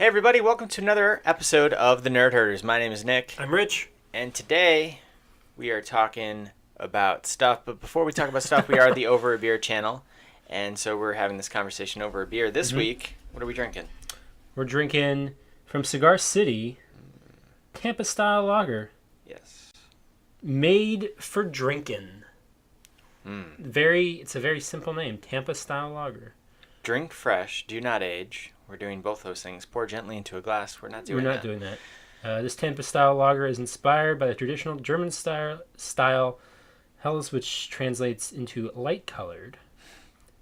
Hey everybody, welcome to another episode of the Nerd Herders. My name is Nick. I'm Rich. And today we are talking about stuff, but before we talk about stuff, we are the Over a Beer channel. And so we're having this conversation over a beer. This week, what are we drinking? We're drinking from Cigar City, Tampa style lager. Yes. Made for drinking. It's a very simple name, Tampa style lager. Drink fresh, do not age. We're doing both those things. Pour gently into a glass. We're not doing that. This Tampa style lager is inspired by the traditional German style Helles, which translates into light colored.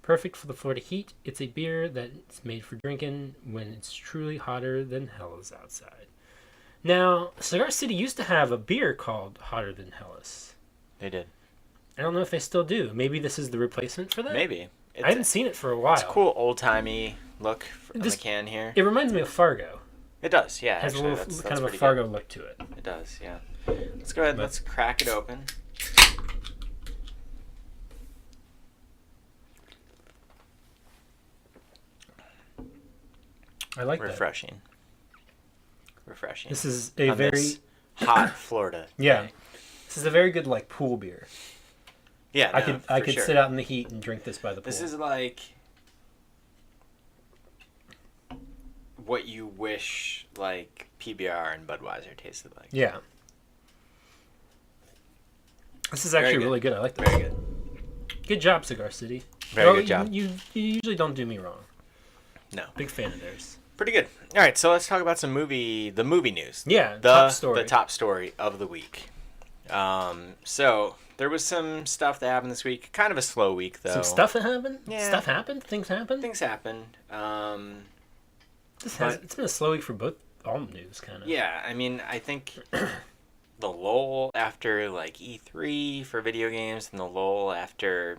Perfect for the Florida heat. It's a beer that's made for drinking when it's truly hotter than Helles outside. Now, Cigar City used to have a beer called Hotter Than Helles. They did. I don't know if they still do. Maybe this is the replacement for that? Maybe. I haven't seen it for a while. It's a cool old-timey look on the can here. It reminds me of Fargo. It does, yeah. It has actually, a little kind of a Fargo look to it. It does, yeah. Let's go ahead. Let's crack it open. I like Refreshing. This is a very hot Florida. Yeah. This is a very good pool beer. Yeah, I could sit out in the heat and drink this by the pool. This is like what you wish PBR and Budweiser tasted like. Yeah. This is actually really good. I like this. Very good. Good job, Cigar City. Very good job. You usually don't do me wrong. No. Big fan of theirs. Pretty good. All right, so let's talk about the movie news. Yeah, the top story of the week. So there was some stuff that happened this week. Kind of a slow week, though. Some stuff that happened? Yeah. Stuff happened? Things happened? Things happened. It's been a slow week for all news, kind of. Yeah, I mean, I think the lull after E3 for video games and the lull after,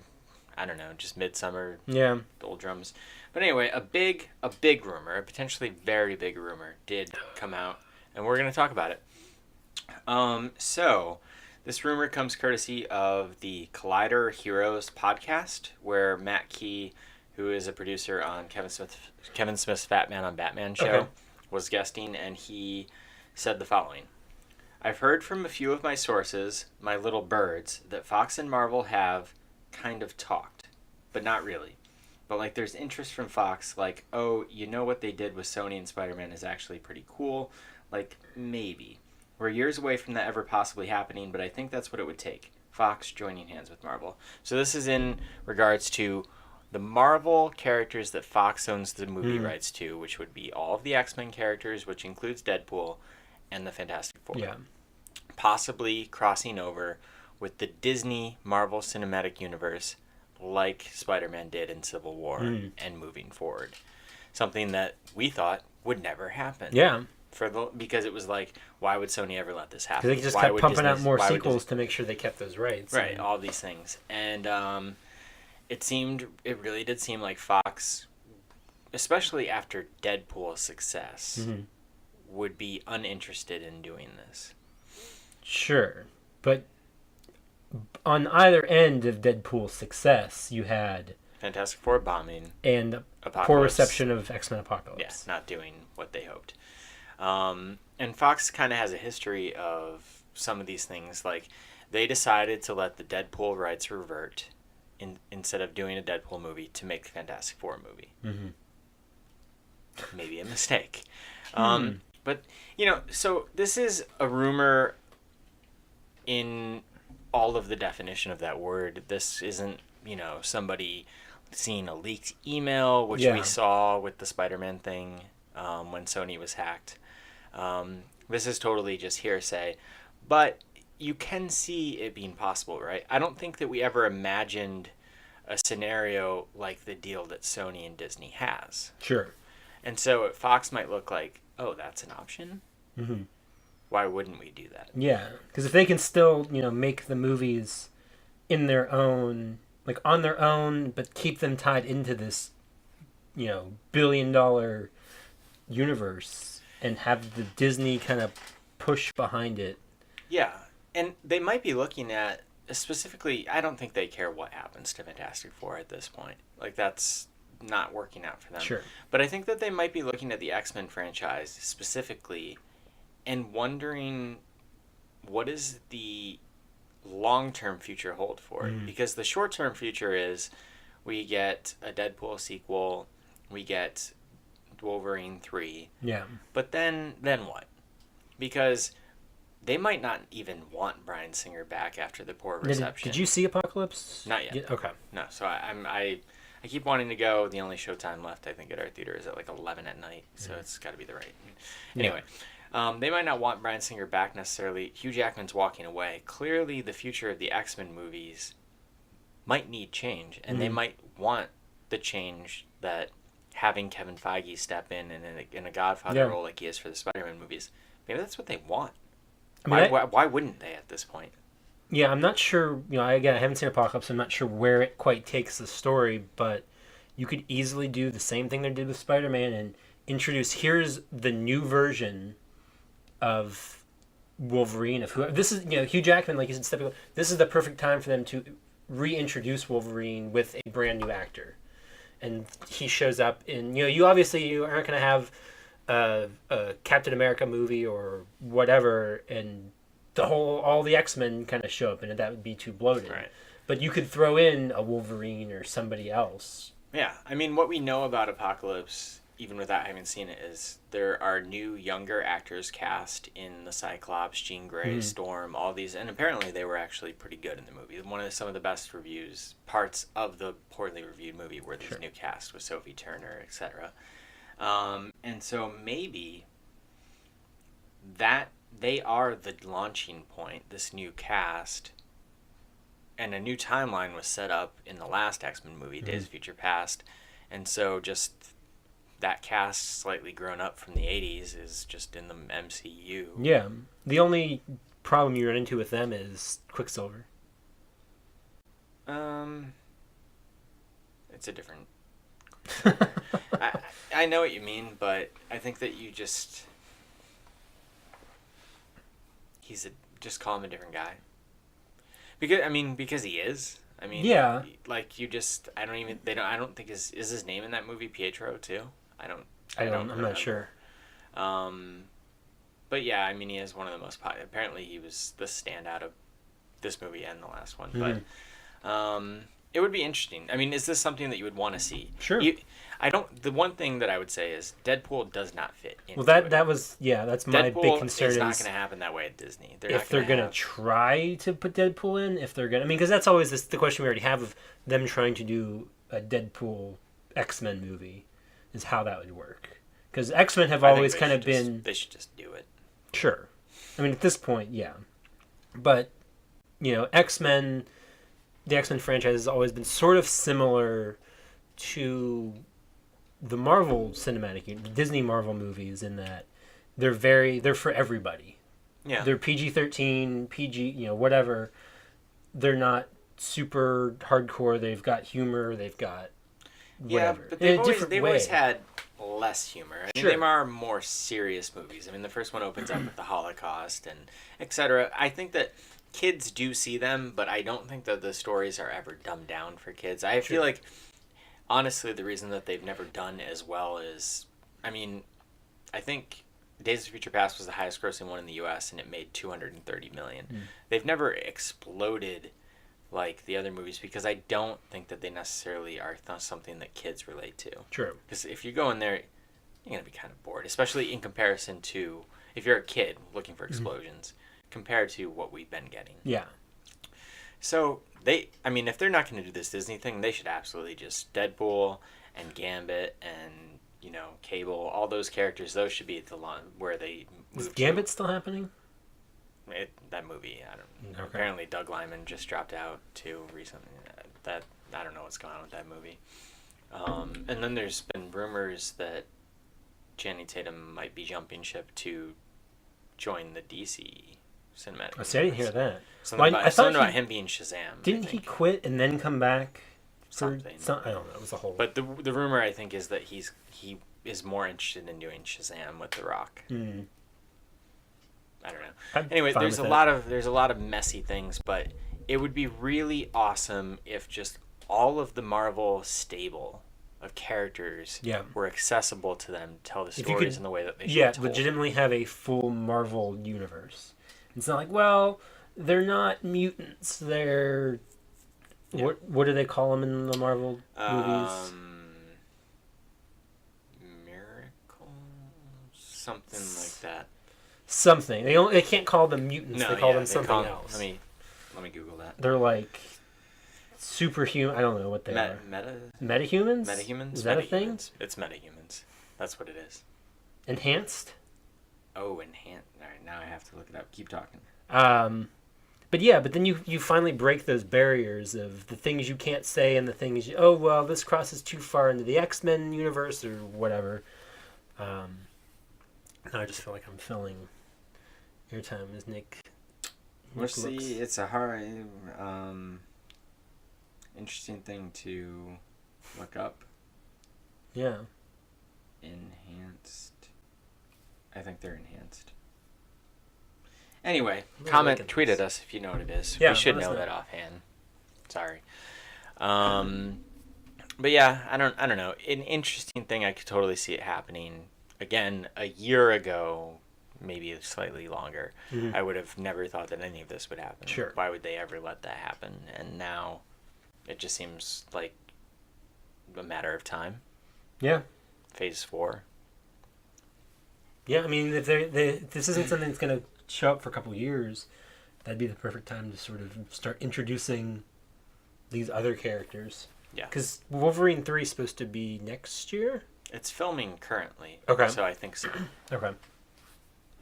I don't know, just Midsummer. Yeah. Doldrums. But anyway, a big rumor, a potentially very big rumor, did come out, and we're going to talk about it. So this rumor comes courtesy of the Collider Heroes podcast, where Matt Key, who is a producer on Kevin Smith's Fat Man on Batman show, was guesting, and he said the following. I've heard from a few of my sources, my little birds, that Fox and Marvel have kind of talked, but not really. But there's interest from Fox, what they did with Sony and Spider-Man is actually pretty cool. Maybe. We're years away from that ever possibly happening, but I think that's what it would take. Fox joining hands with Marvel. So this is in regards to the Marvel characters that Fox owns the movie rights to, which would be all of the X-Men characters, which includes Deadpool and the Fantastic Four. Yeah. Possibly crossing over with the Disney Marvel Cinematic Universe like Spider-Man did in Civil War and moving forward. Something that we thought would never happen. Yeah. Because it was why would Sony ever let this happen? They just kept pumping out more sequels to make sure they kept those rights. Right, all these things. And it really did seem like Fox, especially after Deadpool's success, would be uninterested in doing this. Sure. But on either end of Deadpool's success, you had Fantastic Four bombing and Apocalypse. Poor reception of X-Men Apocalypse. Yes, not doing what they hoped. And Fox kind of has a history of some of these things. They decided to let the Deadpool rights revert instead of doing a Deadpool movie to make the Fantastic Four movie. Maybe a mistake. But, so this is a rumor in all of the definition of that word. This isn't, somebody seeing a leaked email, which we saw with the Spider-Man thing when Sony was hacked. This is totally just hearsay, but you can see it being possible, right? I don't think that we ever imagined a scenario like the deal that Sony and Disney has. Sure. And so Fox might look like, oh, that's an option? Why wouldn't we do that? Yeah, because if they can still, make the movies in their own, on their own, but keep them tied into this, billion-dollar universe and have the Disney kind of push behind it. Yeah, and they might be looking at, specifically, I don't think they care what happens to Fantastic Four at this point. That's not working out for them. Sure. But I think that they might be looking at the X-Men franchise specifically and wondering what is the long-term future hold for it. Because the short-term future is we get a Deadpool sequel, we get Wolverine 3. Yeah. But then what? Because they might not even want Bryan Singer back after the poor reception. Did you see Apocalypse? Not yet. Okay. No, so I keep wanting to go. The only showtime left, I think, at our theater is at like 11 at night, so it's got to be the right. Anyway, they might not want Bryan Singer back necessarily. Hugh Jackman's walking away. Clearly, the future of the X-Men movies might need change, and they might want the change that having Kevin Feige step in a Godfather role like he is for the Spider-Man movies. Maybe that's what they want. I mean, why wouldn't they at this point? Yeah, I'm not sure. I haven't seen Apocalypse. I'm not sure where it quite takes the story, but you could easily do the same thing they did with Spider-Man and introduce. Here's the new version of Wolverine. This is Hugh Jackman, like you said, this is the perfect time for them to reintroduce Wolverine with a brand new actor, and he shows up in. You obviously aren't going to have a Captain America movie or whatever, and all the X-Men kind of show up, and that would be too bloated. Right. But you could throw in a Wolverine or somebody else. Yeah, I mean, what we know about Apocalypse, even without having seen it, is there are new, younger actors cast in the Cyclops, Jean Grey, Storm, all these, and apparently they were actually pretty good in the movie. Some of the best parts of the poorly reviewed movie were these new cast with Sophie Turner, etc. And so maybe that they are the launching point, this new cast, and a new timeline was set up in the last X-Men movie, Days of Future Past, and so just that cast slightly grown up from the 80s is just in the MCU. Yeah. The only problem you run into with them is Quicksilver. It's a different... I know what you mean, but I think that you just... just call him a different guy. Because he is. Yeah. Like you just, I don't think is his name in that movie Pietro too? I'm not sure. But yeah, he is one of the most popular. Apparently he was the standout of this movie and the last one. But it would be interesting. Is this something that you would want to see? Sure. The one thing that I would say is Deadpool does not fit into that's my Deadpool big concern. It's not going to happen that way at Disney. If they're going to try to put Deadpool in, because that's always the question we already have of them trying to do a Deadpool X-Men movie, is how that would work. Because X-Men have always kind of been... They should just do it. Sure. At this point, yeah. But, X-Men... The X-Men franchise has always been sort of similar to the Marvel the Disney Marvel movies, in that they're for everybody. Yeah. They're PG-13, PG, whatever. They're not super hardcore. They've got humor. They've got whatever. Yeah, but they've always had less humor. Sure. They are more serious movies. The first one opens up with the Holocaust and etc. I think that kids do see them, but I don't think that the stories are ever dumbed down for kids. I feel like, honestly, the reason that they've never done as well is, I think Days of Future Past was the highest grossing one in the U.S. and it made $230 million. They've never exploded like the other movies because I don't think that they necessarily are something that kids relate to. True. Because if you go in there, you're going to be kind of bored, especially in comparison to if you're a kid looking for explosions. Compared to what we've been getting. Yeah. So if they're not going to do this Disney thing, they should absolutely just Deadpool and Gambit and Cable, all those characters. Those should be at the launch where they move. Is Gambit still happening? That movie, I don't. Okay. Apparently, Doug Liman just dropped out too recently. I don't know what's going on with that movie. And then there's been rumors that Channing Tatum might be jumping ship to join the DC cinematic. I didn't hear that. Something about him being Shazam. Didn't he quit and then come back? I don't know. It was a whole. But the rumor, I think, is that he is more interested in doing Shazam with The Rock. I don't know. Anyway, there's a lot of messy things, but it would be really awesome if just all of the Marvel stable, of characters Yeah. were accessible to them to tell the If you stories could- in the way that they should Yeah, be told. legitimately have a full Marvel universe. It's not like, well, they're not mutants. They're Yeah. what do they call them in the Marvel movies? Miracle, something like that. Something. They can't call them mutants. No, they call yeah, them something else. Let me Google that. They're like superhuman. I don't know what they are. Metahumans? Metahumans. Is that a thing? It's metahumans. That's what it is. Enhanced? Oh, enhanced. All right, now I have to look it up. Keep talking. But then you finally break those barriers of the things you can't say and the things oh well, this crosses too far into the X-Men universe or whatever. Now I just feel like I'm filling airtime as Nick. We'll see. It's a hard, interesting thing to look up. Yeah. Enhanced. I think they're enhanced. Anyway, Really comment, liking tweet this. at us if you know what it is. Yeah, we should let us know know. that offhand. Sorry. But yeah, I don't know. An interesting thing, I could totally see it happening again a year ago, maybe slightly longer. Mhm. I would have never thought that any of this would happen. Sure. Why would they ever let that happen? And now it just seems like a matter of time. Yeah. Phase 4. Yeah, I mean, if this isn't something that's going to show up for a couple of years, that'd be the perfect time to sort of start introducing these other characters. Yeah. Because Wolverine 3 is supposed to be next year? It's filming currently. Okay. So I think so. Okay.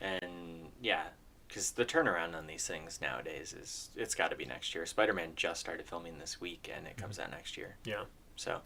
And yeah, because the turnaround on these things nowadays it's got to be next year. Spider-Man just started filming this week, and it comes out next year. Yeah. So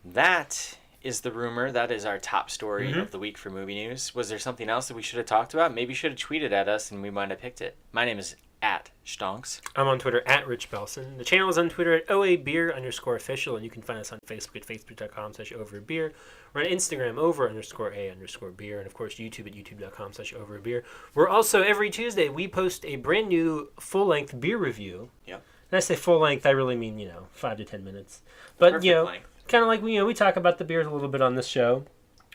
that is the rumor. That is our top story Mhm. of the week for movie news. Was there something else that we should have talked about? Maybe you should have tweeted at us, and we might have picked it. My name is @Stonks. I'm on Twitter @Rich Belson. The channel is on Twitter @OABeer_official, and you can find us on Facebook at facebook.com/overbeer. We're on Instagram @over_A_beer, and of course YouTube at youtube.com/overbeer. We're also, every Tuesday, we post a brand new full-length beer review. Yep. And I say full-length, I really mean, 5 to 10 minutes. But, Perfect length. kind of like, we talk about the beers a little bit on this show.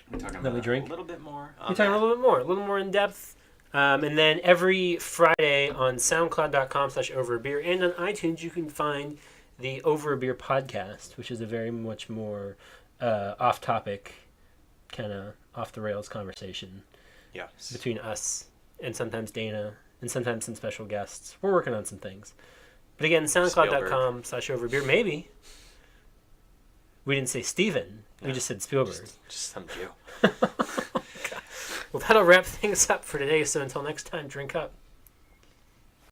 We're talking that about we drink. a little bit more. We talk a little bit more in depth. And then every Friday on soundcloud.com/overbeer and on iTunes, you can find the Over a Beer podcast, which is a very much more off-topic, kind of off-the-rails conversation Yes. between us and sometimes Dana and sometimes some special guests. We're working on some things. But again, soundcloud.com/overbeer. Maybe. We didn't say Steven. We just said Spielberg. Just some Jew. Well, that'll wrap things up for today. So until next time, drink up.